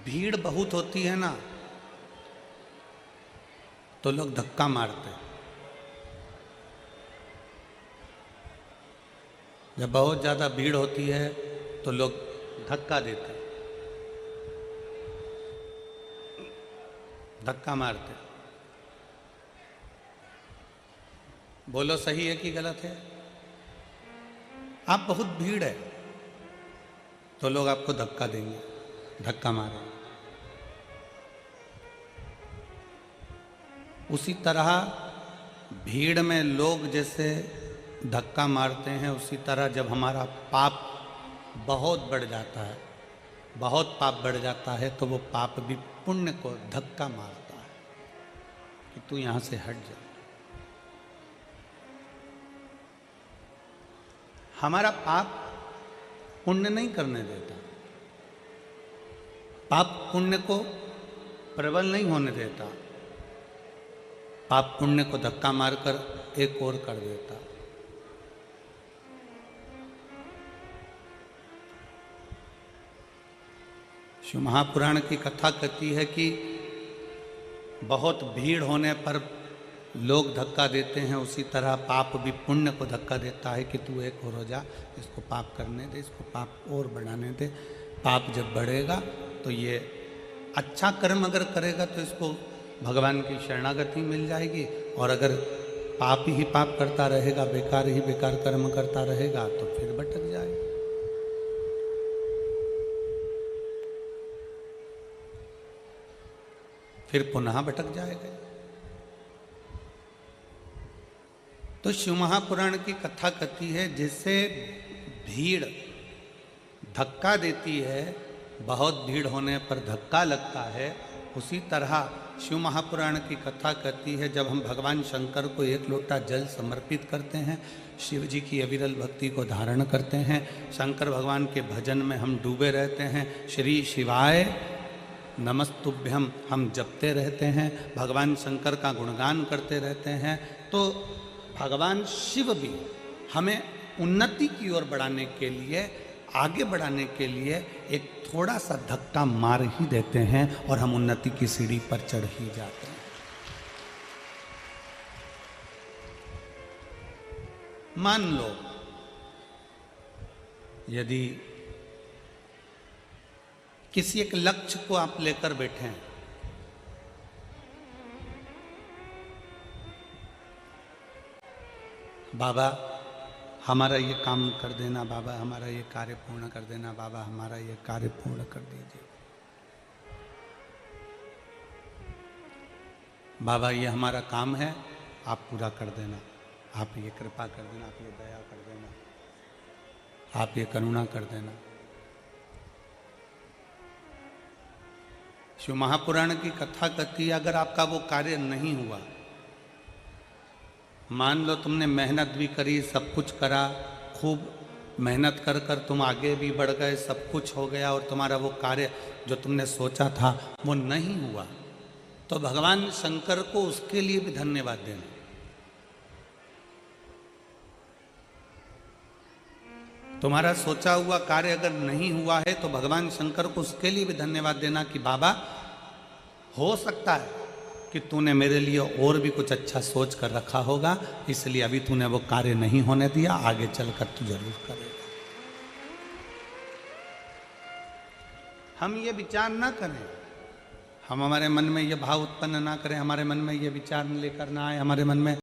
भीड़ बहुत होती है ना, तो लोग धक्का मारते हैं। जब बहुत ज़्यादा भीड़ होती है तो लोग धक्का देते हैं, धक्का मारते हैं। बोलो सही है कि गलत है? आप बहुत भीड़ है तो लोग आपको धक्का देंगे, धक्का मारेंगे। उसी तरह भीड़ में लोग जैसे धक्का मारते हैं, उसी तरह जब हमारा पाप बहुत बढ़ जाता है, बहुत पाप बढ़ जाता है, तो वो पाप भी पुण्य को धक्का मारता है कि तू यहां से हट जा। हमारा पाप पुण्य नहीं करने देता, पाप पुण्य को प्रबल नहीं होने देता, पाप पुण्य को धक्का मारकर एक और कर देता। शिव महापुराण की कथा कहती है कि बहुत भीड़ होने पर लोग धक्का देते हैं, उसी तरह पाप भी पुण्य को धक्का देता है कि तू एक और हो जा, इसको पाप करने दे, इसको पाप और बढ़ाने दे। पाप जब बढ़ेगा तो ये अच्छा कर्म अगर करेगा तो इसको भगवान की शरणागति मिल जाएगी, और अगर पाप ही पाप करता रहेगा, बेकार ही बेकार कर्म करता रहेगा, तो फिर भटक जाएगा। फिर पुनः भटक जाएगा। तो शिव महापुराण की कथा कहती है जैसे भीड़ धक्का देती है, बहुत भीड़ होने पर धक्का लगता है, उसी तरह शिव महापुराण की कथा कहती है जब हम भगवान शंकर को एक लोटा जल समर्पित करते हैं, शिव जी की अविरल भक्ति को धारण करते हैं, शंकर भगवान के भजन में हम डूबे रहते हैं, श्री शिवाय नमस्तुभ्यम हम जपते रहते हैं, भगवान शंकर का गुणगान करते रहते हैं, तो भगवान शिव भी हमें उन्नति की ओर बढ़ाने के लिए, आगे बढ़ाने के लिए एक थोड़ा सा धक्का मार ही देते हैं और हम उन्नति की सीढ़ी पर चढ़ ही जाते हैं। मान लो यदि किसी एक लक्ष्य को आप लेकर बैठे हैं, बाबा हमारा ये काम कर देना, बाबा हमारा ये कार्य पूर्ण कर देना, बाबा हमारा ये कार्य पूर्ण कर दीजिए, बाबा ये हमारा काम है, आप पूरा कर देना, आप ये कृपा कर देना, आप ये दया कर देना, आप ये करुणा कर देना। शिव महापुराण की कथा कहती है अगर आपका वो कार्य नहीं हुआ, मान लो तुमने मेहनत भी करी, सब कुछ करा, खूब मेहनत कर कर तुम आगे भी बढ़ गए, सब कुछ हो गया, और तुम्हारा वो कार्य जो तुमने सोचा था वो नहीं हुआ, तो भगवान शंकर को उसके लिए भी धन्यवाद देना। तुम्हारा सोचा हुआ कार्य अगर नहीं हुआ है तो भगवान शंकर को उसके लिए भी धन्यवाद देना कि बाबा हो सकता है कि तूने मेरे लिए और भी कुछ अच्छा सोच कर रखा होगा, इसलिए अभी तूने वो कार्य नहीं होने दिया, आगे चलकर तू जरूर करेगा। हम ये विचार ना करें, हम हमारे मन में ये भाव उत्पन्न ना करें, हमारे मन में ये विचार लेकर ना आए, हमारे मन में